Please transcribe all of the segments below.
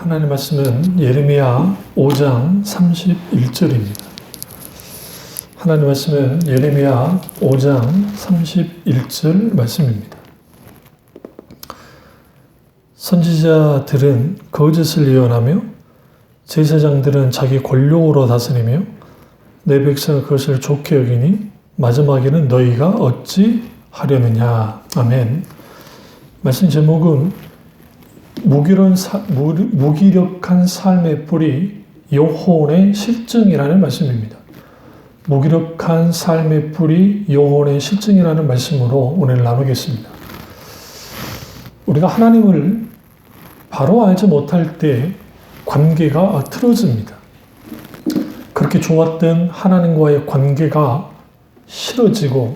하나님 말씀은 예레미야 5장 31절입니다. 하나님 말씀은 예레미야 5장 31절 말씀입니다. 선지자들은 거짓을 예언하며 제사장들은 자기 권력으로 다스리며 내 백성은 그것을 좋게 여기니 마지막에는 너희가 어찌 하려느냐. 아멘. 말씀 제목은 무기력한 삶의 뿌리 영혼의 실증이라는 말씀입니다. 무기력한 삶의 뿌리 영혼의 실증이라는 말씀으로 오늘 나누겠습니다. 우리가 하나님을 바로 알지 못할 때 관계가 틀어집니다. 그렇게 좋았던 하나님과의 관계가 싫어지다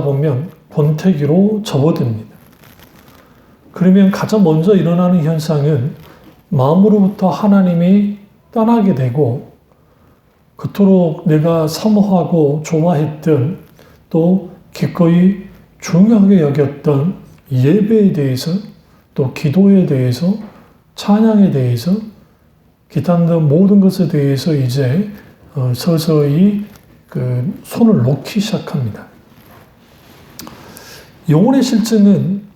보면 권태기로 접어듭니다. 그러면 가장 먼저 일어나는 현상은 마음으로부터 하나님이 떠나게 되고 그토록 내가 사모하고 좋아했던 또 기꺼이 중요하게 여겼던 예배에 대해서 또 기도에 대해서 찬양에 대해서 기타 모든 것에 대해서 이제 서서히 손을 놓기 시작합니다. 영혼의 실증은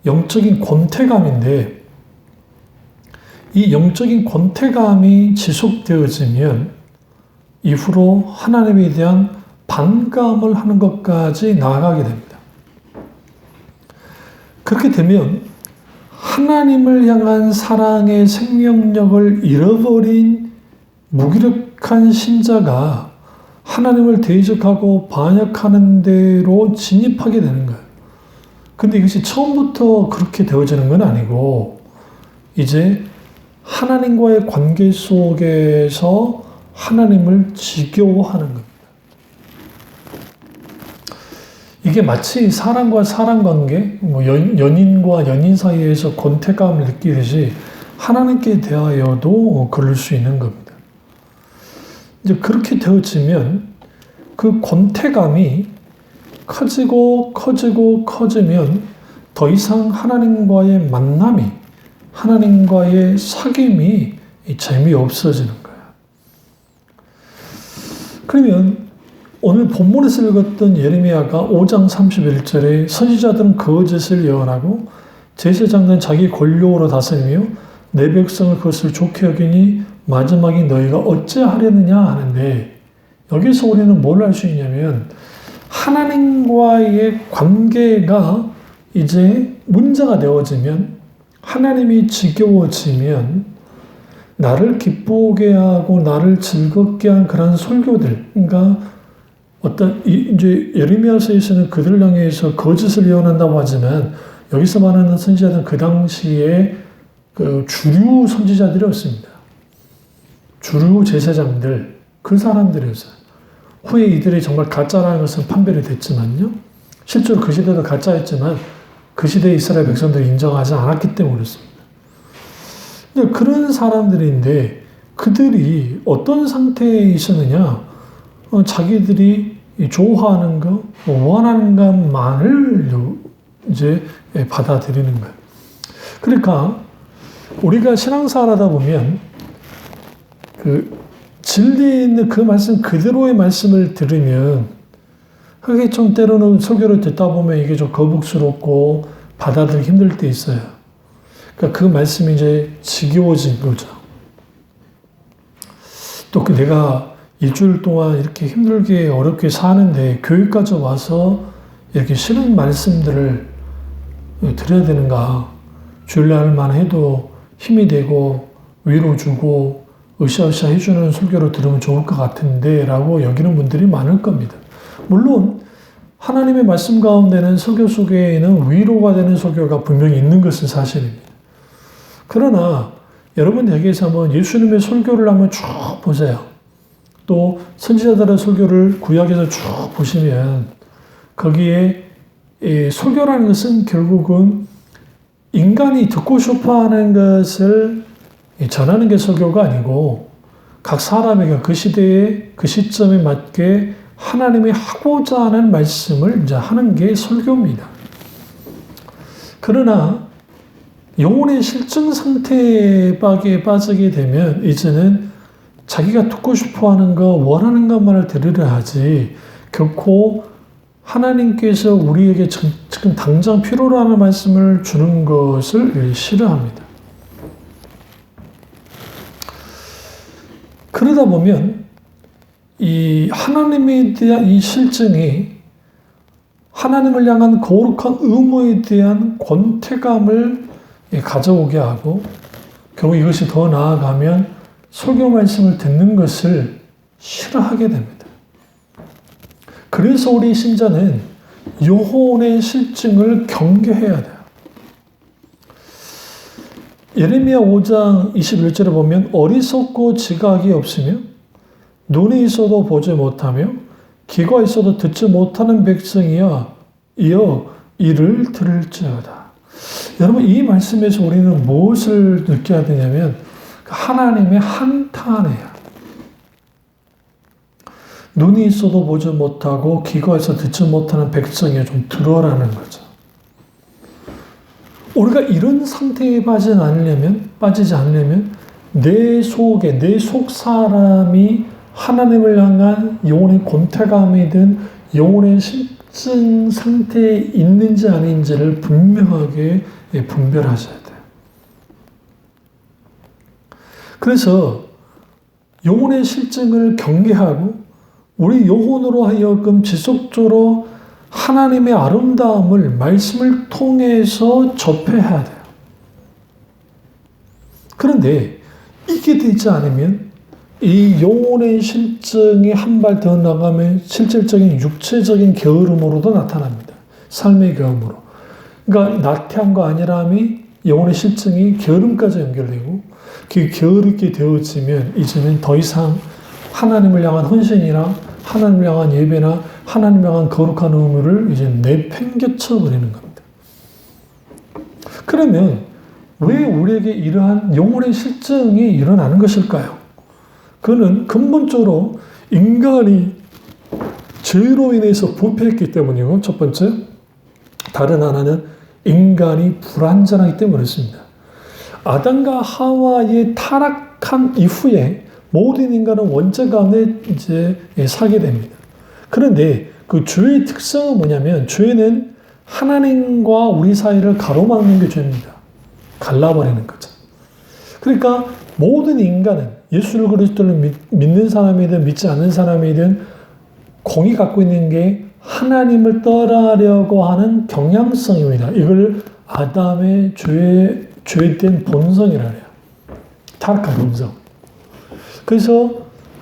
영적인 권태감인데 이 영적인 권태감이 지속되어지면 이후로 하나님에 대한 반감을 하는 것까지 나아가게 됩니다. 그렇게 되면 하나님을 향한 사랑의 생명력을 잃어버린 무기력한 신자가 하나님을 대적하고 반역하는 대로 진입하게 되는 거예요. 근데 이것이 처음부터 그렇게 되어지는 건 아니고 이제 하나님과의 관계 속에서 하나님을 지겨워하는 겁니다. 이게 마치 사람과 사람 관계, 연인과 연인 사이에서 권태감을 느끼듯이 하나님께 대하여도 그럴 수 있는 겁니다. 이제 그렇게 되어지면 그 권태감이 커지면 더 이상 하나님과의 만남이, 하나님과의 사귐이 재미없어지는 거예요. 그러면 오늘 본문에서 읽었던 예레미야가 5장 31절에 선지자들은 거짓을 예언하고 제사장들은 자기 권력으로 다스리며 내 백성을 그것을 좋게 여기니 마지막에 너희가 어찌하려느냐 하는데 여기서 우리는 뭘 알 수 있냐면 하나님과의 관계가 이제 문제가 되어지면 하나님이 지겨워지면 나를 기쁘게 하고 나를 즐겁게 한 그런 설교들, 그러니까 이제 예레미야서에서는 그들을 향해서 거짓을 예언한다고 하지만 여기서 말하는 선지자들은 그 당시에 주류 선지자들이었습니다. 주류 제사장들, 그 사람들이었어요. 후에 이들이 정말 가짜라는 것은 판별이 됐지만요. 실제로 그 시대도 가짜였지만 그 시대의 이스라엘 백성들이 인정하지 않았기 때문에 그렇습니다. 그런 사람들인데 그들이 어떤 상태에 있었느냐? 자기들이 좋아하는 것, 원하는 것만을 이제 받아들이는 거예요. 그러니까 우리가 신앙생활 하다 보면 진리 있는 그 말씀 그대로의 말씀을 들으면 그게 좀 때로는 설교를 듣다 보면 이게 좀 거북스럽고 받아들이기 힘들 때 있어요. 그러니까 그 말씀이 이제 지겨워진 거죠. 또 내가 일주일 동안 이렇게 힘들게 어렵게 사는데 교회까지 와서 이렇게 싫은 말씀들을 드려야 되는가. 주일날만 해도 힘이 되고 위로 주고 으쌰으쌰 해주는 설교를 들으면 좋을 것 같은데 라고 여기는 분들이 많을 겁니다. 물론 하나님의 말씀 가운데는 설교 속에는 위로가 되는 설교가 분명히 있는 것은 사실입니다. 그러나 여러분 여기에서 한번 예수님의 설교를 한번 쭉 보세요. 또 선지자들의 설교를 구약에서 쭉 보시면 거기에 설교라는 것은 결국은 인간이 듣고 싶어하는 것을 전하는 게 설교가 아니고 각 사람에게 그 시대에 그 시점에 맞게 하나님이 하고자 하는 말씀을 이제 하는 게 설교입니다. 그러나 영혼의 실증 상태에 빠지게 되면 이제는 자기가 듣고 싶어하는 거, 원하는 것만을 들으려 하지 결코 하나님께서 우리에게 지금 당장 필요로 하는 말씀을 주는 것을 싫어합니다. 그러다 보면 이 하나님에 대한 이 실증이 하나님을 향한 거룩한 의무에 대한 권태감을 가져오게 하고 결국 이것이 더 나아가면 설교 말씀을 듣는 것을 싫어하게 됩니다. 그래서 우리 신자는 영혼의 실증을 경계해야 돼요. 예레미야 5장 21절에 보면 어리석고 지각이 없으며 눈이 있어도 보지 못하며 귀가 있어도 듣지 못하는 백성이여 이어 이를 들을지어다. 여러분 이 말씀에서 우리는 무엇을 느껴야 되냐면 하나님의 한탄이에요. 눈이 있어도 보지 못하고 귀가 있어도 듣지 못하는 백성이여 좀 들어라는 거죠. 우리가 이런 상태에 빠지지 않으려면 내 속에, 내 속 사람이 하나님을 향한 영혼의 권태감이든 영혼의 실증 상태에 있는지 아닌지를 분명하게 분별하셔야 돼요. 그래서 영혼의 실증을 경계하고 우리 영혼으로 하여금 지속적으로 하나님의 아름다움을 말씀을 통해서 접해야 돼요. 그런데 이게 되지 않으면 이 영혼의 실증이 한 발 더 나가면 실질적인 육체적인 게으름으로도 나타납니다. 삶의 게으름으로. 그러니까 나태함과 안일함이 영혼의 실증이 게으름까지 연결되고 그 게으르게 되어지면 이제는 더 이상 하나님을 향한 헌신이나 하나님을 향한 예배나 하나님을 향한 거룩한 의무를 이제 내팽개쳐 버리는 겁니다. 그러면 왜 우리에게 이러한 영혼의 실증이 일어나는 것일까요? 그는 근본적으로 인간이 죄로 인해서 부패했기 때문이고 첫 번째, 다른 하나는 인간이 불완전하기 때문에 그렇습니다. 아담과 하와의 타락한 이후에 모든 인간은 원죄 가운데 이제 살게 됩니다. 그런데 그 죄의 특성은 뭐냐면 죄는 하나님과 우리 사이를 가로막는 게 죄입니다. 갈라버리는 거죠. 그러니까 모든 인간은 예수를 그리스도를 믿는 사람이든 믿지 않는 사람이든 공이 갖고 있는 게 하나님을 떠나려고 하는 경향성입니다. 이걸 아담의 죄된 본성이라 해요. 타락한 본성. 그래서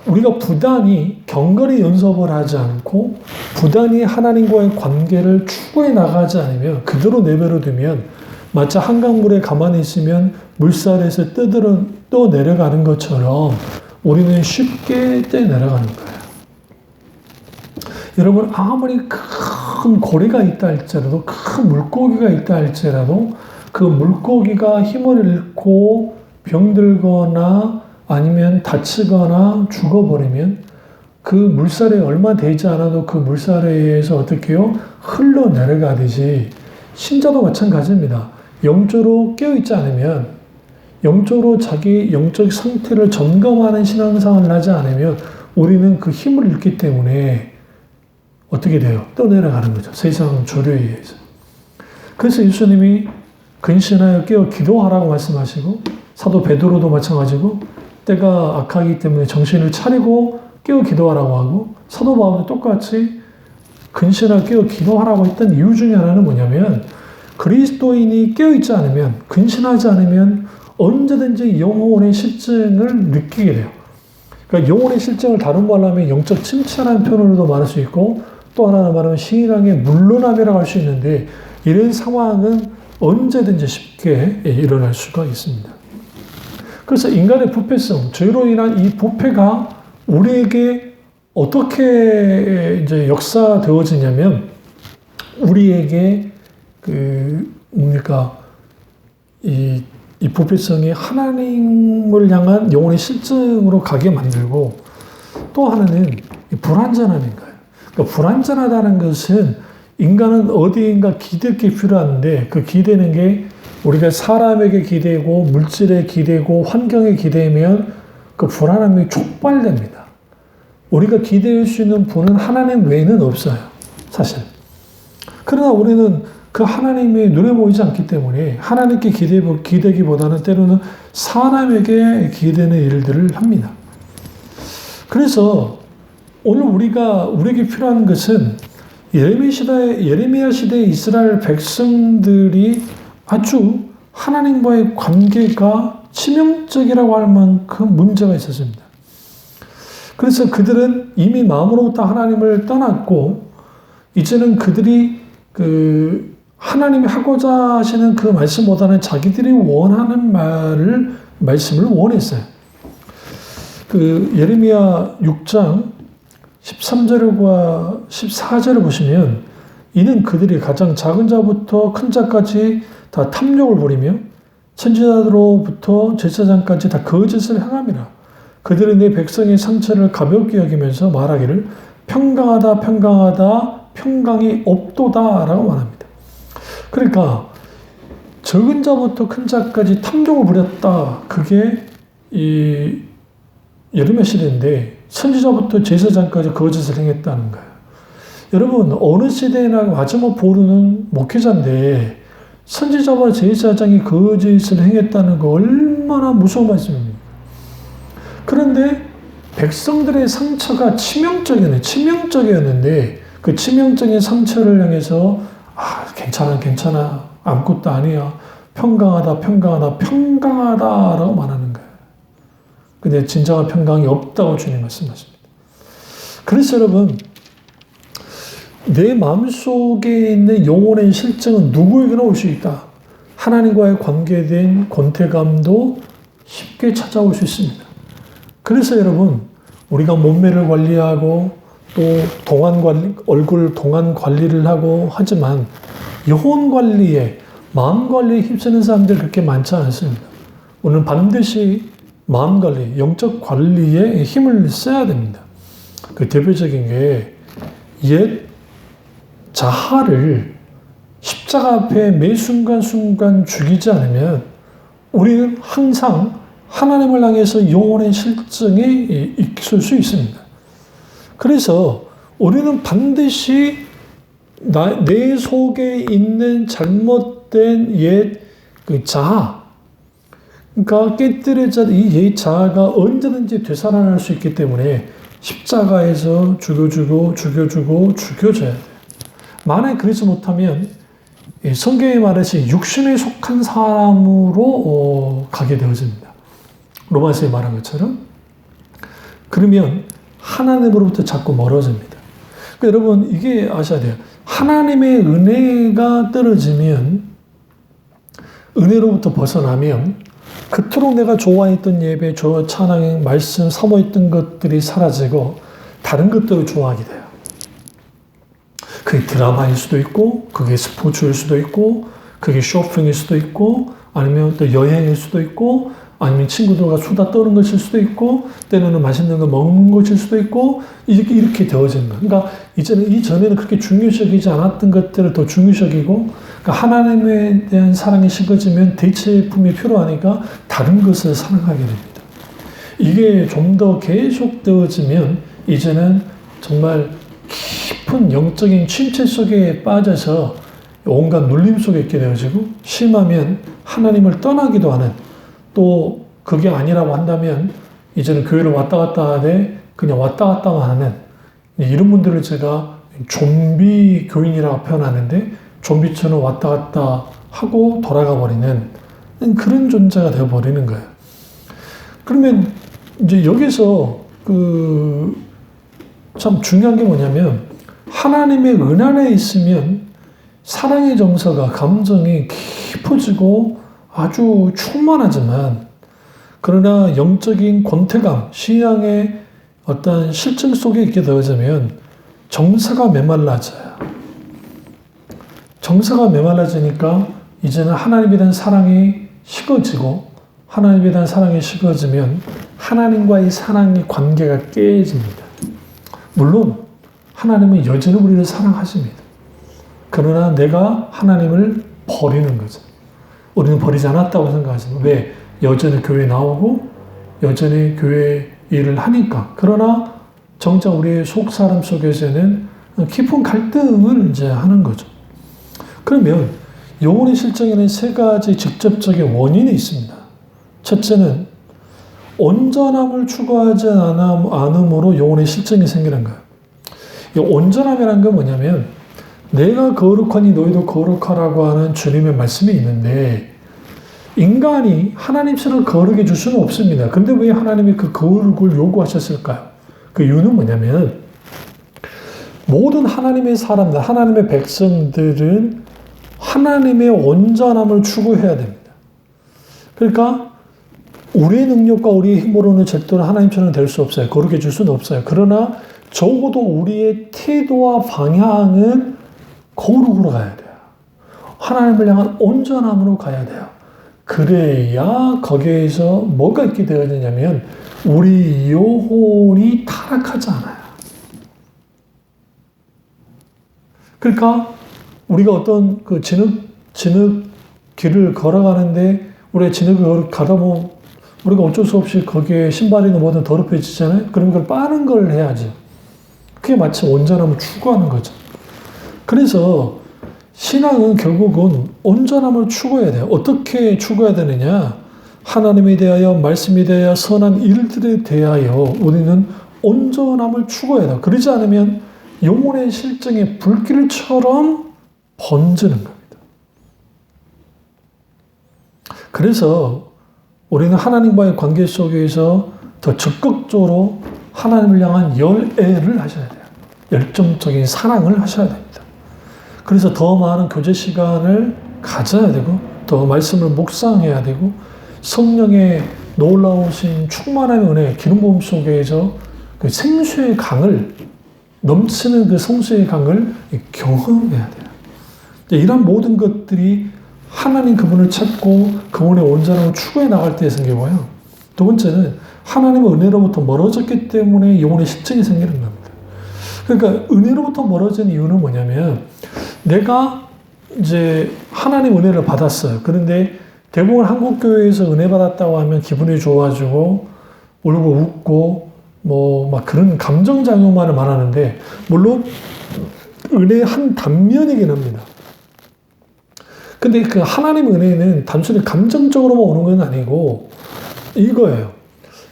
우리가 부단히 경건의 연습을 하지 않고 부단히 하나님과의 관계를 추구해 나가지 않으면 그대로 내버려 두면 마치 한강물에 가만히 있으면 물살에서 떠 내려가는 것처럼 우리는 쉽게 떼 내려가는 거예요. 여러분 아무리 큰 고래가 있다 할지라도 큰 물고기가 있다 할지라도 그 물고기가 힘을 잃고 병들거나 아니면 다치거나 죽어버리면 그 물살에 얼마 되지 않아도 그 물살에 의해서 어떻게 해요? 흘러내려가듯이 신자도 마찬가지입니다. 영적으로 깨어있지 않으면 영적으로 자기 영적 상태를 점검하는 신앙생활을 하지 않으면 우리는 그 힘을 잃기 때문에 어떻게 돼요? 떠내려가는 거죠. 세상 조류에 의해서. 그래서 예수님이 근신하여 깨어 기도하라고 말씀하시고 사도 베드로도 마찬가지고 때가 악하기 때문에 정신을 차리고 깨어 기도하라고 하고 사도 바울도 똑같이 근신하여 깨어 기도하라고 했던 이유 중에 하나는 뭐냐면 그리스도인이 깨어있지 않으면 근신하지 않으면 언제든지 영혼의 실증을 느끼게 돼요. 그러니까 영혼의 실증을 다른 말로 하면 영적 침체라는 표현으로도 말할 수 있고 또 하나는 말하면 신앙의 물러남이라고 할 수 있는데 이런 상황은 언제든지 쉽게 일어날 수가 있습니다. 그래서 인간의 부패성, 죄로 인한 이 부패가 우리에게 어떻게 이제 역사되어지냐면 우리에게 이 부패성이 하나님을 향한 영혼의 실증으로 가게 만들고 또 하나는 불완전함인 거예요. 그러니까 불완전하다는 것은 인간은 어디인가 기댈 게 필요한데 그 기대는 게 우리가 사람에게 기대고 물질에 기대고 환경에 기대면 그 불안함이 촉발됩니다. 우리가 기대할 수 있는 분은 하나님 외에는 없어요. 사실. 그러나 우리는 그 하나님이 눈에 보이지 않기 때문에 하나님께 기대기보다는 때로는 사람에게 기대는 일들을 합니다. 그래서 오늘 우리에게 필요한 것은 예레미야 시대의 이스라엘 백성들이 아주 하나님과의 관계가 치명적이라고 할 만큼 문제가 있었습니다. 그래서 그들은 이미 마음으로부터 하나님을 떠났고 이제는 그들이 하나님이 하고자 하시는 그 말씀보다는 자기들이 원하는 말씀을 원했어요. 예레미야 6장 13절과 14절을 보시면 이는 그들이 가장 작은 자부터 큰 자까지 다 탐욕을 부리며 선지자로부터 제사장까지 다 거짓을 행함이라. 그들은 내 백성의 상처를 가볍게 여기면서 말하기를 평강하다 평강하다 평강이 없도다 라고 말합니다. 그러니까 적은 자부터 큰 자까지 탐욕을 부렸다. 그게 이 예레미야 시대인데 선지자부터 제사장까지 거짓을 행했다는 거예요. 여러분 어느 시대나 마지막 보루는 목회자인데 선지자와 제사장이 거짓을 행했다는 거 얼마나 무서운 말씀입니까? 그런데 백성들의 상처가 치명적이었는데 그 치명적인 상처를 향해서 괜찮아 아무것도 아니야 평강하다 평강하다라고 말하는 거예요. 근데 진정한 평강이 없다고 주님 말씀하십니다. 그래서 여러분 내 마음속에 있는 영혼의 실증은 누구에게나 올 수 있다. 하나님과의 관계된 권태감도 쉽게 찾아올 수 있습니다. 그래서 여러분 우리가 몸매를 관리하고 또 얼굴 동안 관리를 하고 하지만 영혼 관리에 마음 관리에 힘쓰는 사람들 그렇게 많지 않습니다. 오늘 반드시 마음 관리, 영적 관리에 힘을 써야 됩니다. 그 대표적인 게 옛 자아를 십자가 앞에 매 순간순간 죽이지 않으면 우리는 항상 하나님을 향해서 영혼의 실증에 있을 수 있습니다. 그래서 우리는 반드시 내 속에 있는 잘못된 옛 자아, 그러니까 깨뜨려진 이 옛 자아가 언제든지 되살아날 수 있기 때문에 십자가에서 죽여줘야 돼요. 만약 그러지 못하면 성경에 말하듯이 육신에 속한 사람으로 가게 되어집니다. 로마서에 말한 것처럼. 그러면 하나님으로부터 자꾸 멀어집니다. 그러니까 여러분 이게 아셔야 돼요. 하나님의 은혜가 떨어지면 은혜로부터 벗어나면 그토록 내가 좋아했던 예배, 찬양, 말씀, 사모했던 것들이 사라지고 다른 것들을 좋아하게 돼요. 그게 드라마일 수도 있고 그게 스포츠일 수도 있고 그게 쇼핑일 수도 있고 아니면 또 여행일 수도 있고 아니면 친구들과 수다 떠는 것일 수도 있고 때로는 맛있는 거 먹는 것일 수도 있고 이렇게 되어지는 거예요. 그러니까 이전에는 그렇게 중요시 여기지 않았던 것들을 더 중요시 여기고 그러니까 하나님에 대한 사랑이 식어지면 대체품이 필요하니까 다른 것을 사랑하게 됩니다. 이게 좀 더 계속되어지면 이제는 정말 깊은 영적인 침체 속에 빠져서 온갖 눌림 속에 있게 되어지고 심하면 하나님을 떠나기도 하는 또 그게 아니라고 한다면 이제는 교회를 왔다 갔다 하되 그냥 왔다 갔다만 하는 이런 분들을 제가 좀비 교인이라고 표현하는데 좀비처럼 왔다 갔다 하고 돌아가 버리는 그런 존재가 되어버리는 거예요. 그러면 이제 여기서 참 중요한 게 뭐냐면 하나님의 은 안에 있으면 사랑의 정서가 감정이 깊어지고 아주 충만하지만 그러나 영적인 권태감, 신앙의 어떤 실증 속에 있게 되어지면 정서가 메말라져요. 정서가 메말라지니까 이제는 하나님에 대한 사랑이 식어지고 하나님에 대한 사랑이 식어지면 하나님과의 사랑의 관계가 깨집니다. 물론 하나님은 여전히 우리를 사랑하십니다. 그러나 내가 하나님을 버리는 거죠. 우리는 버리지 않았다고 생각하지만 왜? 여전히 교회 나오고 여전히 교회 일을 하니까. 그러나 정작 우리의 속 사람 속에서는 깊은 갈등을 이제 하는 거죠. 그러면 영혼의 실정에는 세 가지 직접적인 원인이 있습니다. 첫째는 온전함을 추구하지 않음으로 영혼의 실정이 생기는 거예요. 이 온전함이라는 건 뭐냐면 내가 거룩하니 너희도 거룩하라고 하는 주님의 말씀이 있는데 인간이 하나님처럼 거룩해 줄 수는 없습니다. 근데 왜 하나님이 그 거룩을 요구하셨을까요? 그 이유는 뭐냐면 모든 하나님의 사람들, 하나님의 백성들은 하나님의 온전함을 추구해야 됩니다. 그러니까 우리의 능력과 우리의 힘으로는 절대로 하나님처럼 될 수 없어요. 거룩해 줄 수는 없어요. 그러나 적어도 우리의 태도와 방향은 거룩으로 가야 돼요. 하나님을 향한 온전함으로 가야 돼요. 그래야 거기에서 뭐가 있게 되어지냐면 우리 영혼이 타락하지 않아요. 그러니까 우리가 어떤 그 진흙 길을 걸어가는데 우리가 진흙을 가다 보면 우리가 어쩔 수 없이 거기에 신발이나 뭐든 더럽혀지잖아요. 그럼 그걸 빠는 걸 해야죠. 그게 마치 온전함을 추구하는 거죠. 그래서 신앙은 결국은 온전함을 추구해야 돼요. 어떻게 추구해야 되느냐? 하나님에 대하여, 말씀에 대하여, 선한 일들에 대하여 우리는 온전함을 추구해야 돼요. 그러지 않으면 영혼의 실정의 불길처럼 번지는 겁니다. 그래서 우리는 하나님과의 관계 속에서 더 적극적으로 하나님을 향한 열애를 하셔야 돼요. 열정적인 사랑을 하셔야 됩니다. 그래서 더 많은 교제 시간을 가져야 되고 더 말씀을 묵상해야 되고 성령의 놀라우신 충만한 은혜, 기름 부음 속에서 그 생수의 강을 넘치는 그 성수의 강을 경험해야 돼요. 이런 모든 것들이 하나님 그분을 찾고 그분의 온전함을 추구해 나갈 때 생기고요. 두 번째는 하나님의 은혜로부터 멀어졌기 때문에 영혼의 실증이 생기는 겁니다. 그러니까 은혜로부터 멀어진 이유는 뭐냐면 내가 이제 하나님 은혜를 받았어요. 그런데 대부분 한국 교회에서 은혜 받았다고 하면 기분이 좋아지고 울고 웃고 뭐 막 그런 감정작용만을 말하는데 물론 은혜의 한 단면이긴 합니다. 근데 그 하나님의 은혜는 단순히 감정적으로만 오는 건 아니고 이거예요.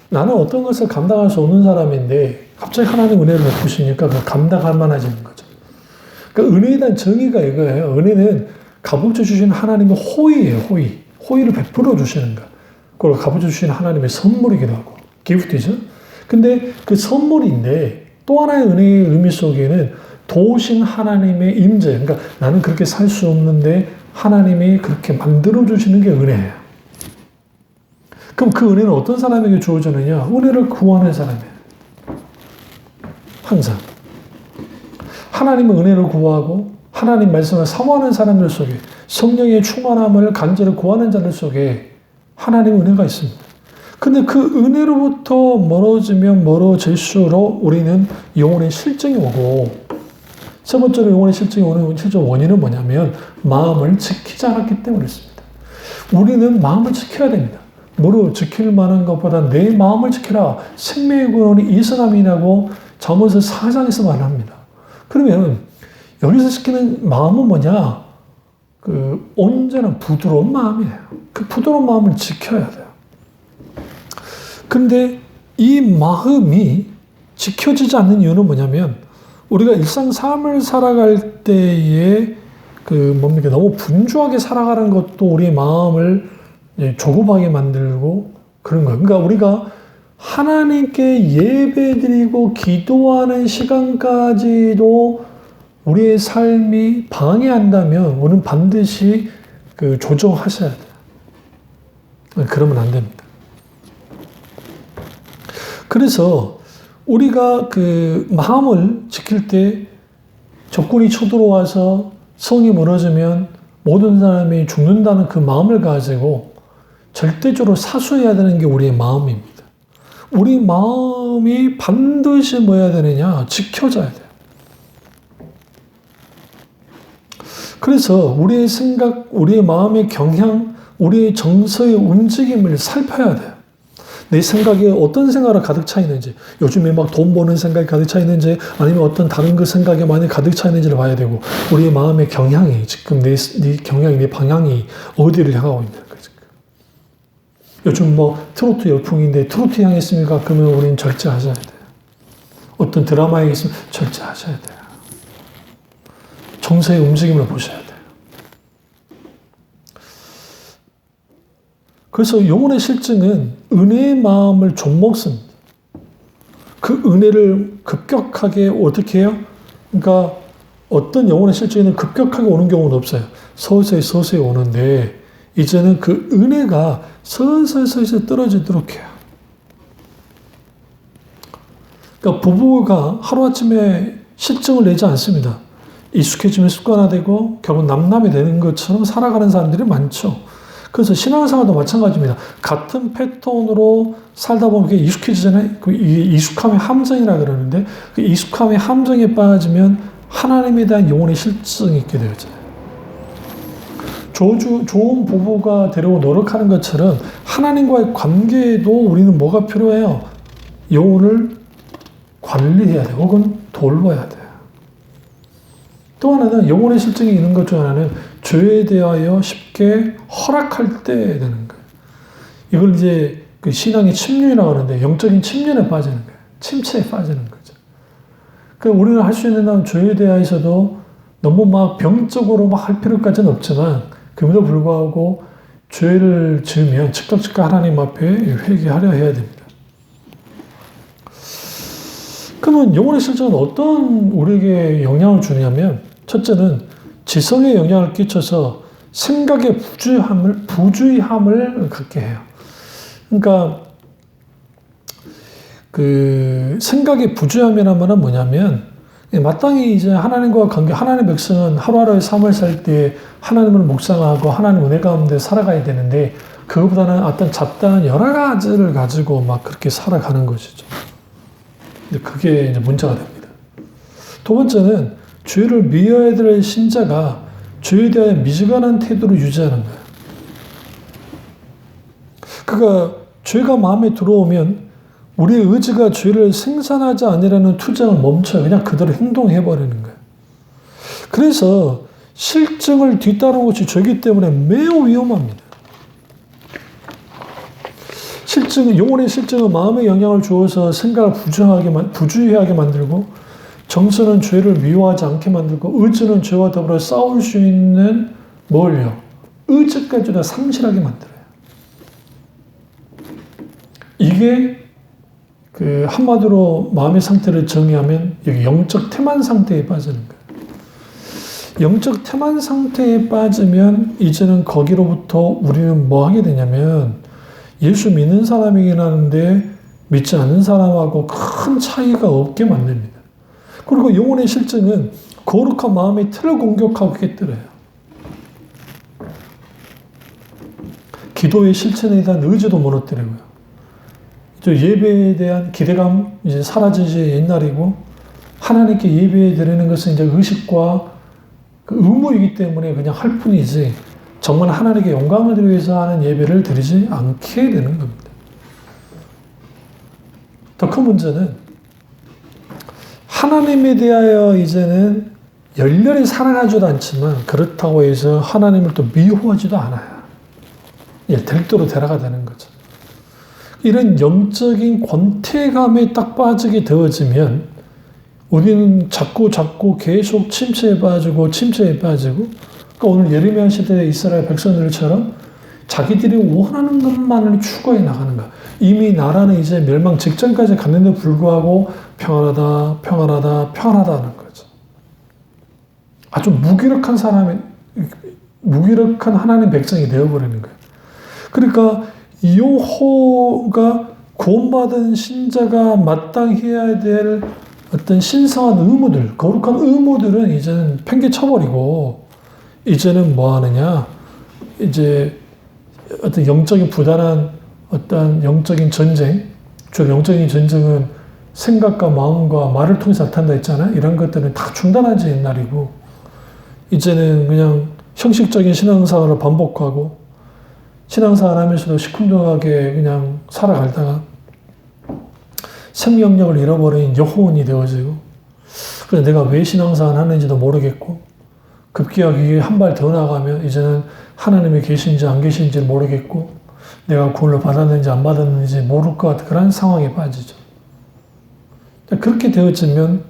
나는 어떤 것을 감당할 수 없는 사람인데 갑자기 하나님 은혜를 베푸시니까 그 감당할 만해지는 거죠. 그러니까 은혜에 대한 정의가 이거예요. 은혜는 값없이 주신 하나님의 호의예요. 호의를 베풀어 주시는 것. 그걸 값없이 주신 하나님의 선물이기도 하고 기프트죠. 근데 그 선물인데 또 하나의 은혜의 의미 속에는 도우신 하나님의 임재. 그러니까 나는 그렇게 살 수 없는데 하나님이 그렇게 만들어 주시는 게 은혜예요. 그럼 그 은혜는 어떤 사람에게 주어지느냐? 은혜를 구하는 사람이에요. 항상. 하나님의 은혜를 구하고 하나님 말씀을 사모하는 사람들 속에 성령의 충만함을 간절히 구하는 자들 속에 하나님의 은혜가 있습니다. 근데 그 은혜로부터 멀어지면 멀어질수록 우리는 영혼의 실증이 오고 세 번째로 영혼의 실증이 오는 실제 원인은 뭐냐면 마음을 지키지 않았기 때문에 그렇습니다. 우리는 마음을 지켜야 됩니다. 뭐로 지킬 만한 것보다 내 마음을 지키라. 생명의 근원이 이 사람이라고 잠언서 4장에서 말합니다. 그러면 여기서 지키는 마음은 뭐냐? 그 온전한 부드러운 마음이에요. 그 부드러운 마음을 지켜야 돼요. 근데 이 마음이 지켜지지 않는 이유는 뭐냐면 우리가 일상 삶을 살아갈 때에 그 뭡니까? 너무 분주하게 살아가는 것도 우리의 마음을 조급하게 만들고 그런 거예요. 그러니까 우리가 하나님께 예배드리고 기도하는 시간까지도 우리의 삶이 방해한다면 우리는 반드시 그 조정하셔야 돼요. 그러면 안 됩니다. 그래서 우리가 그 마음을 지킬 때 적군이 쳐들어와서 성이 멀어지면 모든 사람이 죽는다는 그 마음을 가지고 절대적으로 사수해야 되는 게 우리의 마음입니다. 우리 마음이 반드시 뭐 해야 되느냐? 지켜져야 돼요. 그래서 우리의 생각, 우리의 마음의 경향, 우리의 정서의 움직임을 살펴야 돼요. 내 생각에 어떤 생각을 가득 차 있는지, 요즘에 막 돈 버는 생각이 가득 차 있는지, 아니면 어떤 다른 그 생각에 많이 가득 차 있는지를 봐야 되고, 우리의 마음의 경향이, 지금 내 경향이, 내 방향이 어디를 향하고 있는 거지. 요즘 뭐 트로트 열풍인데 트로트 향했습니까? 그러면 우리는 절제하셔야 돼요. 어떤 드라마에 있으면 절제하셔야 돼요. 정서의 움직임을 보셔야 돼요. 그래서 영혼의 실증은 은혜의 마음을 좀먹습니다. 그 은혜를 급격하게 어떻게 해요? 그러니까 어떤 영혼의 실증에는 급격하게 오는 경우는 없어요. 서서히 오는데 이제는 그 은혜가 서서히 떨어지도록 해요. 그러니까 부부가 하루아침에 실증을 내지 않습니다. 익숙해지면 습관화되고 결국 남남이 되는 것처럼 살아가는 사람들이 많죠. 그래서 신앙생활도 마찬가지입니다. 같은 패턴으로 살다 보면 그게 익숙해지잖아요. 이게 익숙함의 함정이라 그러는데 그 익숙함의 함정에 빠지면 하나님에 대한 영혼의 실증이 있게 되어져요. 좋은 부부가 되려고 노력하는 것처럼 하나님과의 관계에도 우리는 뭐가 필요해요? 영혼을 관리해야 돼요. 혹은 돌봐야 돼요. 또 하나는 영혼의 실증이 있는 것 중 하나는 죄에 대하여 쉽게 허락할 때 되는 거예요. 이걸 이제 그 신앙의 침륜이라고 하는데 영적인 침륜에 빠지는 거예요. 침체에 빠지는 거죠. 그러니까 우리는 할 수 있는 한 죄에 대해서도 너무 막 병적으로 막 할 필요까지는 없지만 그럼에도 불구하고 죄를 지으면 즉각 하나님 앞에 회개하려 해야 됩니다. 그러면 영혼의 실증은 어떤 우리에게 영향을 주냐면 첫째는 지성에 영향을 끼쳐서 생각의 부주의함을 갖게 해요. 그러니까 그 생각의 부주의함이라는 말은 뭐냐면 마땅히 이제 하나님과 관계, 하나님의 백성은 하루하루의 삶을 살 때 하나님을 묵상하고 하나님 은혜 가운데 살아가야 되는데 그것보다는 어떤 잡다한 여러 가지를 가지고 막 그렇게 살아가는 것이죠. 근데 그게 이제 문제가 됩니다. 두 번째는 죄를 미워해야 될 신자가 죄에 대하여 미지근한 태도를 유지하는 거예요. 그러니까 죄가 마음에 들어오면 우리의 의지가 죄를 생산하지 않으려는 투쟁을 멈춰요. 그냥 그대로 행동해버리는 거예요. 그래서 실증을 뒤따르는 것이 죄이기 때문에 매우 위험합니다. 영혼의 실증은 마음에 영향을 주어서 생각을 부주의하게 만들고 정서는 죄를 미워하지 않게 만들고 의지는 죄와 더불어 싸울 수 있는 뭘요? 의지까지도 상실하게 만들어요. 이게 그 한마디로 마음의 상태를 정의하면 여기 영적 태만 상태에 빠지는 거예요. 영적 태만 상태에 빠지면 이제는 거기로부터 우리는 뭐 하게 되냐면 예수 믿는 사람이긴 하는데 믿지 않는 사람하고 큰 차이가 없게 만듭니다. 그리고 영혼의 실증은 거룩한 마음의 틀을 공격하고 깨뜨려요. 기도의 실천에 대한 의지도 무너뜨리고요. 예배에 대한 기대감 이제 사라지지 옛날이고 하나님께 예배 드리는 것은 이제 의식과 그 의무이기 때문에 그냥 할 뿐이지 정말 하나님께 영광을 드리기 위해서 하는 예배를 드리지 않게 되는 겁니다. 더 큰 문제는 하나님에 대하여 이제는 열렬히 사랑하지도 않지만 그렇다고 해서 하나님을 또 미워하지도 않아요. 델도로 데려가 되는 거죠. 이런 영적인 권태감에 딱 빠지게 되어지면 우리는 자꾸 계속 침체에 빠지고 그러니까 오늘 예레미야 시대의 이스라엘 백성들처럼 자기들이 원하는 것만을 추구해 나가는 거야. 이미 나라는 이제 멸망 직전까지 갔는데 불구하고 평안하다는 거죠. 아주 무기력한 하나님 백성이 되어버리는 거예요. 그러니까 여호와가 구원받은 신자가 마땅해야 될 어떤 신성한 의무들, 거룩한 의무들은 이제는 팽개쳐버리고 이제는 뭐 하느냐? 이제 어떤 영적인 부단한 어떤 영적인 전쟁, 영적인 전쟁은 생각과 마음과 말을 통해서 나타난다 했잖아요. 이런 것들은 다 중단하지 옛날이고 이제는 그냥 형식적인 신앙생활을 반복하고 신앙생활 하면서도 시큰둥하게 그냥 살아가다가 생명력을 잃어버린 여호원이 되어지고, 그래서 내가 왜 신앙생활 하는지도 모르겠고, 급기야기 한 발 더 나가면 이제는 하나님이 계신지 안 계신지 모르겠고, 내가 구원을 받았는지 안 받았는지 모를 것 같은 그런 상황에 빠지죠. 그렇게 되어지면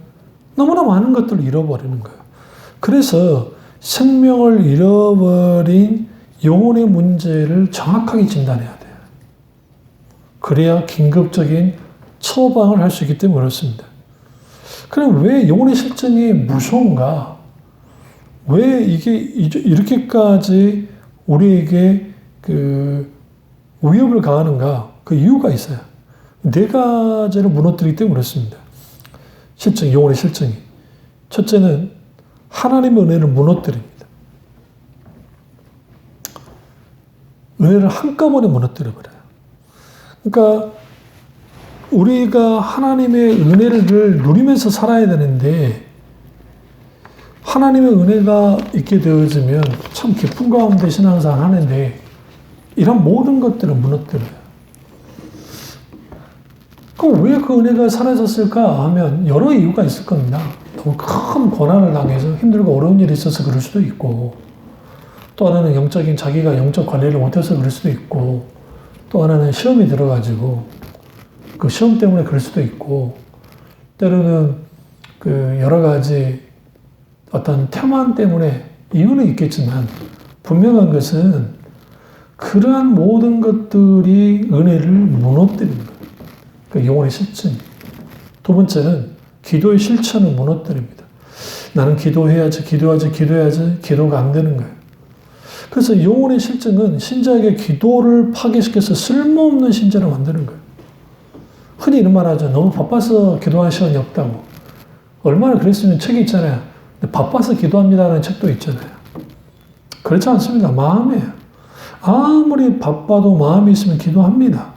너무나 많은 것들을 잃어버리는 거예요. 그래서 생명을 잃어버린 영혼의 문제를 정확하게 진단해야 돼요. 그래야 긴급적인 처방을 할 수 있기 때문에 그렇습니다. 그럼 왜 영혼의 실증이 무서운가? 왜 이게 이렇게까지 우리에게 위협을 가하는가? 그 이유가 있어요. 네 가지를 무너뜨리기 때문에 그렇습니다. 실증, 영혼의 실증이. 첫째는 하나님의 은혜를 무너뜨립니다. 은혜를 한꺼번에 무너뜨려버려요. 그러니까 우리가 하나님의 은혜를 누리면서 살아야 되는데, 하나님의 은혜가 있게 되어지면 참 기쁜 가운데 신앙생활 하는데 이런 모든 것들을 무너뜨려요. 그럼 왜 그 은혜가 사라졌을까 하면 여러 이유가 있을 겁니다. 너무 큰 고난을 당해서 힘들고 어려운 일이 있어서 그럴 수도 있고, 또 하나는 자기가 영적 관리를 못해서 그럴 수도 있고, 또 하나는 시험이 들어가지고 그 시험 때문에 그럴 수도 있고, 때로는 여러 가지 어떤 태만 때문에 이유는 있겠지만, 분명한 것은 그러한 모든 것들이 은혜를 무너뜨리는 거예요. 그 영혼의 실증. 두 번째는 기도의 실천을 무너뜨립니다. 나는 기도해야지, 기도가 안 되는 거예요. 그래서 영혼의 실증은 신자에게 기도를 파괴시켜서 쓸모없는 신자를 만드는 거예요. 흔히 이런 말 하죠. 너무 바빠서 기도할 시간이 없다고. 얼마나 그랬으면 책이 있잖아요. 바빠서 기도합니다라는 책도 있잖아요. 그렇지 않습니다. 마음이에요. 아무리 바빠도 마음이 있으면 기도합니다.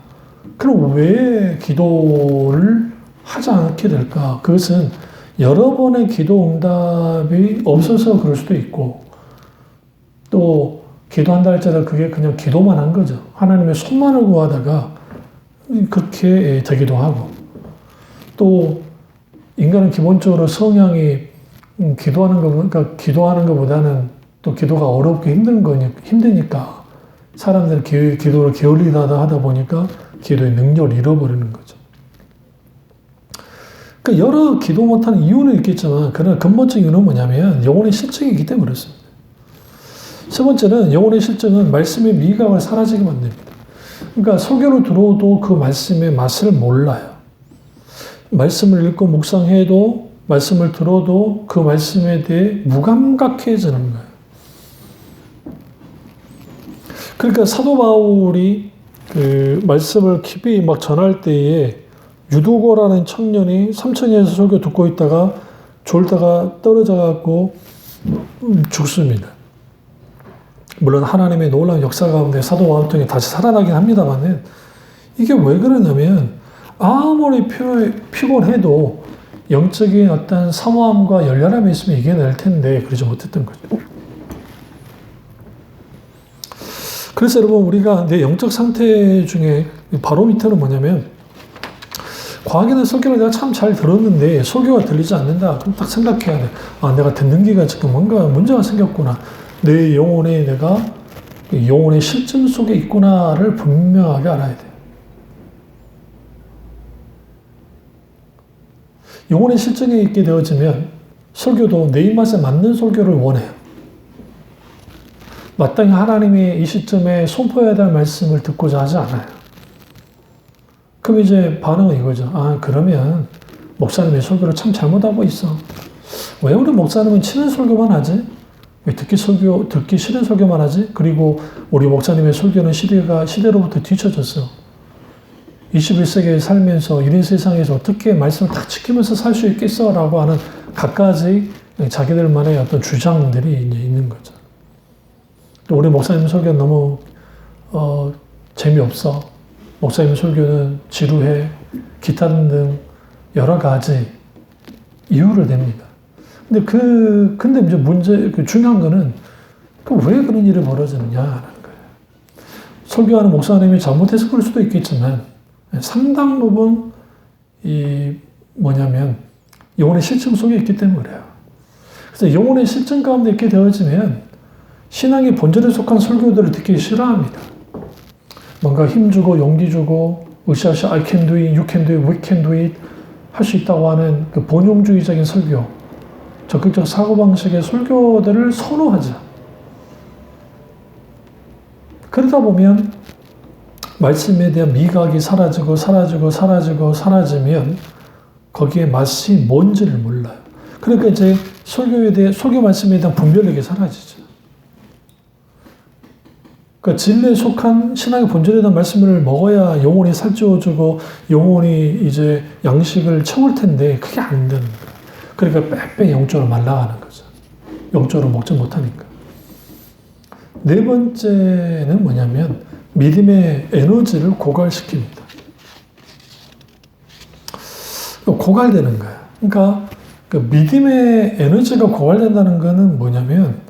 그럼 왜 기도를 하지 않게 될까? 그것은 여러 번의 기도 응답이 없어서 그럴 수도 있고, 또 기도한다 할지라도 그게 그냥 기도만 한 거죠. 하나님의 손만을 구하다가 그렇게 되기도 하고, 또 인간은 기본적으로 성향이 기도하는 것보다는 또 기도가 어렵고 힘드니까 사람들은 기도를 게을리다 하다 보니까 기도의 능력을 잃어버리는 거죠. 그러니까 여러 기도 못하는 이유는 있겠지만, 그러나 근본적인 이유는 뭐냐면 영혼의 실증이기 때문에 그렇습니다. 세 번째는 영혼의 실증은 말씀의 미각을 사라지게 만듭니다. 그러니까 설교를 들어도 그 말씀의 맛을 몰라요. 말씀을 읽고 묵상해도, 말씀을 들어도 그 말씀에 대해 무감각해지는 거예요. 그러니까 사도 바울이 그 말씀을 깊이 막 전할 때에 유두고라는 청년이 삼천리에서 설교 듣고 있다가 졸다가 떨어져 갖고 죽습니다. 물론 하나님의 놀라운 역사 가운데 사도 바울 통해 다시 살아나긴 합니다만, 이게 왜 그러냐면 아무리 피곤해도 영적인 어떤 사모함과 열렬함이 있으면 이겨낼 텐데 그러지 못했던 거죠. 그래서 여러분, 우리가 내 영적 상태 중에 바로미터는 뭐냐면, 과거에는 설교를 내가 참 잘 들었는데 설교가 들리지 않는다. 그럼 딱 생각해야 돼. 아, 내가 듣는 게가 지금 뭔가 문제가 생겼구나. 내 영혼에 내가 영혼의 실증 속에 있구나를 분명하게 알아야 돼요. 영혼의 실증이 있게 되어지면 설교도 내 입맛에 맞는 설교를 원해요. 마땅히 하나님이 이 시점에 선포해야 될 말씀을 듣고자 하지 않아요. 그럼 이제 반응은 이거죠. 아, 그러면 목사님의 설교를 참 잘못하고 있어. 왜 우리 목사님은 치는 설교만 하지? 왜 듣기 싫은 설교만 하지? 그리고 우리 목사님의 설교는 시대로부터 뒤쳐졌어. 21세기에 살면서 이런 세상에서 어떻게 말씀을 다 지키면서 살 수 있겠어? 라고 하는 갖가지 자기들만의 어떤 주장들이 이제 있는 거죠. 또 우리 목사님 설교는 너무 재미없어. 목사님 설교는 지루해. 기타 등등 여러 가지 이유를 댑니다. 근데 이제 중요한 거는 왜 그런 일이 벌어지느냐라는 거예요. 설교하는 목사님이 잘못해서 그럴 수도 있겠지만 상당 부분 영혼의 실증 속에 있기 때문에 그래요. 그래서 영혼의 실증 가운데 있게 되어지면 신앙의 본질에 속한 설교들을 듣기 싫어합니다. 뭔가 힘주고 용기 주고 으쌰으쌰 I can do it, you can do it, we can do it 할 수 있다고 하는 그 본용주의적인 설교, 적극적 사고방식의 설교들을 선호하죠. 그러다 보면 말씀에 대한 미각이 사라지면 거기에 맛이 뭔지를 몰라요. 그러니까 이제 설교 말씀에 대한 분별력이 사라지죠. 그러니까 진리에 속한 신앙의 본질에 대한 말씀을 먹어야 영혼이 살찌워지고 영혼이 이제 양식을 채울 텐데 그게 안 되는 거예요. 그러니까 빽빽 영적으로 말라가는 거죠. 영적으로 먹지 못하니까. 네 번째는 뭐냐면 믿음의 에너지를 고갈시킵니다. 고갈되는 거예요. 그러니까 그 믿음의 에너지가 고갈된다는 거는 뭐냐면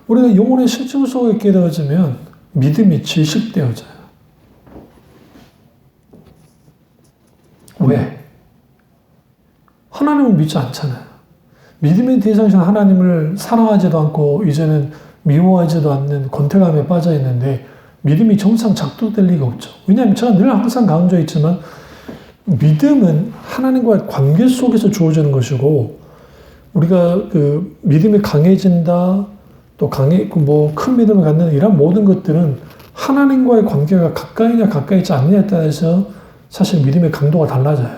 우리가 영혼의 실증 속에 있게 되어지면 믿음이 질식되어져요. 왜? 하나님을 믿지 않잖아요. 믿음의 대상이신 하나님을 사랑하지도 않고 이제는 미워하지도 않는 권태감에 빠져 있는데 믿음이 정상 작동될 리가 없죠. 왜냐하면 제가 늘 항상 강조했지만 믿음은 하나님과의 관계 속에서 주어지는 것이고 우리가 그 믿음이 강해진다 또 큰 믿음을 갖는 이런 모든 것들은 하나님과의 관계가 가까이냐 가까이지 않느냐에 따라서 사실 믿음의 강도가 달라져요.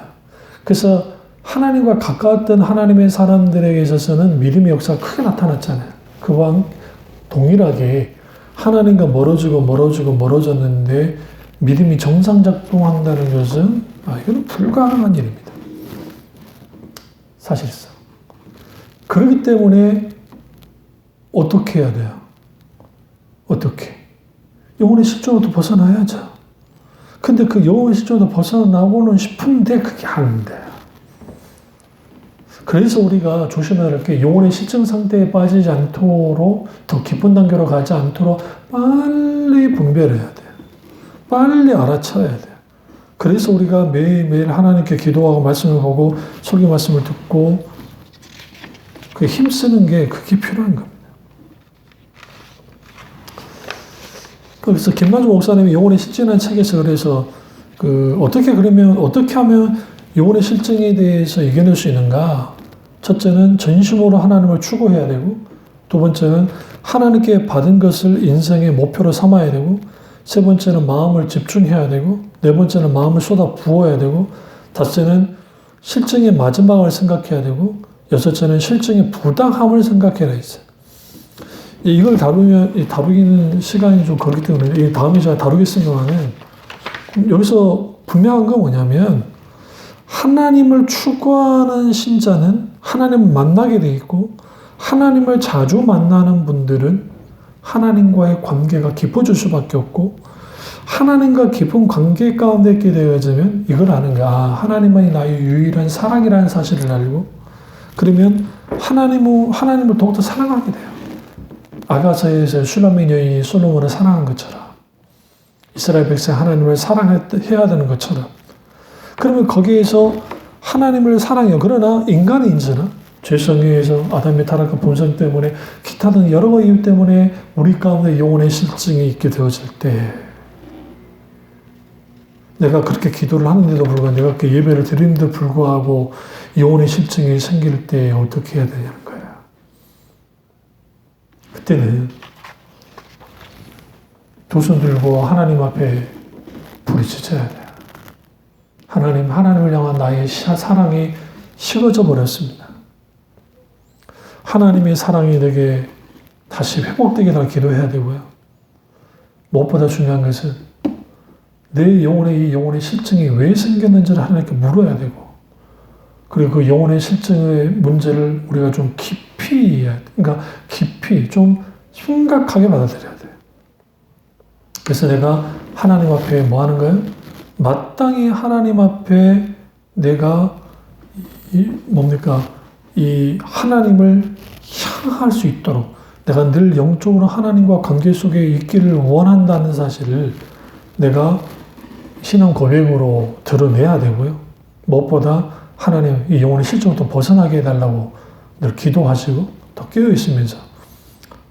그래서 하나님과 가까웠던 하나님의 사람들에게 있어서는 믿음의 역사가 크게 나타났잖아요. 그와 동일하게 하나님과 멀어졌는데 믿음이 정상작동한다는 것은 이건 불가능한 일입니다. 사실상. 그렇기 때문에 어떻게 해야 돼요? 어떻게? 영혼의 실존으로부터 벗어나야죠. 근데 그 영혼의 실존으로부터 벗어나고는 싶은데 그게 안 돼요. 그래서 우리가 조심해야 할 게 영혼의 실증 상태에 빠지지 않도록 더 깊은 단계로 가지 않도록 빨리 분별해야 돼요. 빨리 알아차야 돼요. 그래서 우리가 매일매일 하나님께 기도하고 말씀을 보고 설교 말씀을 듣고 그 힘쓰는 게 그게 필요한 겁니다. 그래서 김만주 목사님이 영혼의 실증이라는 책에서 그래서 어떻게 하면 영혼의 실증에 대해서 이겨낼 수 있는가? 첫째는 전심으로 하나님을 추구해야 되고, 두 번째는 하나님께 받은 것을 인생의 목표로 삼아야 되고, 세 번째는 마음을 집중해야 되고, 네 번째는 마음을 쏟아 부어야 되고, 다섯째는 실증의 마지막을 생각해야 되고, 여섯째는 실증의 부당함을 생각해야 했어요. 이걸 다루기는 시간이 좀 걸리기 때문에 다음에 제가 다루겠습니다만은 여기서 분명한 건 뭐냐면 하나님을 추구하는 신자는 하나님을 만나게 돼 있고 하나님을 자주 만나는 분들은 하나님과의 관계가 깊어질 수밖에 없고 하나님과 깊은 관계 가운데 있게 되어지면 이걸 아는 거야. 하나님만이 나의 유일한 사랑이라는 사실을 알고 그러면 하나님을 더욱더 사랑하게 돼요. 아가서에서 슐라민 여인이 솔로몬을 사랑한 것처럼 이스라엘 백성 하나님을 사랑해야 되는 것처럼 그러면 거기에서 하나님을 사랑해요. 그러나 인간의 인지는 죄성에 의해서 아담의 타락과 본성 때문에 기타 등 여러 이유 때문에 우리 가운데 영혼의 실증이 있게 되어질 때 내가 그렇게 기도를 하는데도 불구하고 내가 그 예배를 드리는데도 불구하고 영혼의 실증이 생길 때 어떻게 해야 되냐는 거예요. 그때는 두 손 들고 하나님 앞에 부르짖어야 돼요. 하나님을 향한 나의 사랑이 식어져 버렸습니다. 하나님의 사랑이 내게 다시 회복되게 달 기도해야 되고요. 무엇보다 중요한 것은 내 영혼의 실증이 왜 생겼는지를 하나님께 물어야 되고 그리고 그 영혼의 실증의 문제를 우리가 좀 깊이 좀 심각하게 받아들여야 돼요. 그래서 내가 하나님 앞에 뭐 하는 거예요? 마땅히 하나님 앞에 내가 이 하나님을 향할 수 있도록 내가 늘 영적으로 하나님과 관계 속에 있기를 원한다는 사실을 내가 신앙 고백으로 드러내야 되고요. 무엇보다 하나님 이 영혼의 실종부터 벗어나게 해달라고 늘 기도하시고 더 깨어있으면서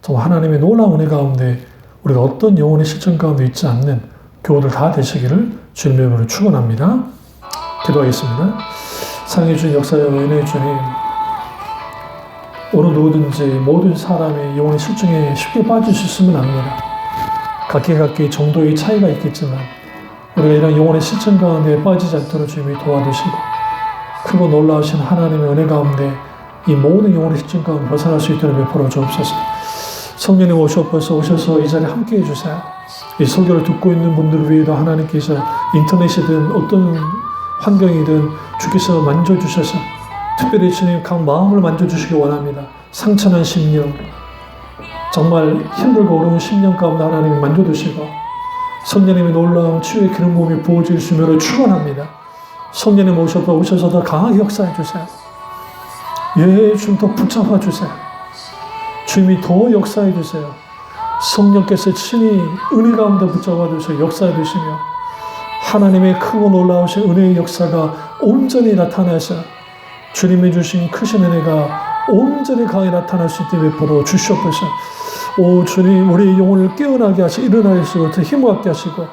정말 하나님의 놀라운 은혜 가운데 우리가 어떤 영혼의 실종 가운데 있지 않는 교우들 다 되시기를 주님의 이름으로 축원합니다. 기도하겠습니다. 상해 주신 역사여 은혜의 주님, 어느 누구든지 모든 사람이 영혼의 실종에 쉽게 빠질 수 있으면 합니다. 각기 정도의 차이가 있겠지만 우리가 이런 영혼의 실종 가운데 빠지지 않도록 주님이 도와주시고 크고 놀라우신 하나님의 은혜 가운데 이 모든 영혼의 실종 가운데 벗어날 수 있도록 베풀어 주옵소서. 성령님 오셔서 이 자리에 함께 해주세요. 이 설교를 듣고 있는 분들을 위해도 하나님께서 인터넷이든 어떤 환경이든 주께서 만져주셔서 특별히 주님 각 마음을 만져주시기 원합니다. 상처난 심령, 정말 힘들고 어려운 심령 가운데 하나님이 만져주시고 성령님의 놀라운 치유의 기름 부음이 부어질 수 있음을 축원합니다. 성령님 오셔서 더 강하게 역사해 주세요. 예, 주님 더 붙잡아 주세요. 주님이 더 역사해 주세요. 성령께서 친히 은혜 가운데 붙잡아 주셔서 역사해 주시며 하나님의 크고 놀라우신 은혜의 역사가 온전히 나타나서 주님이 주신 크신 은혜가 온전히 강하게 나타날 수 있게 베풀어 주시옵소서. 오 주님, 우리의 영혼을 깨어나게 하시고 일어나게 하시고 더 힘받게 하시고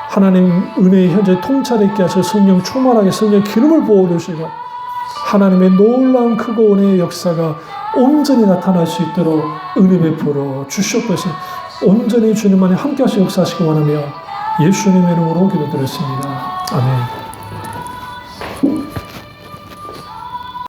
하나님 은혜의 현재 통찰 있게 하시고 성령 충만하게 성령 기름을 부어주시고 하나님의 놀라운 크고 은혜의 역사가 온전히 나타날 수 있도록 은혜 베풀어 주시옵소서. 온전히 주님만이 함께 하시고 역사하시기 원하며 예수님의 이름으로 기도드렸습니다. 아멘.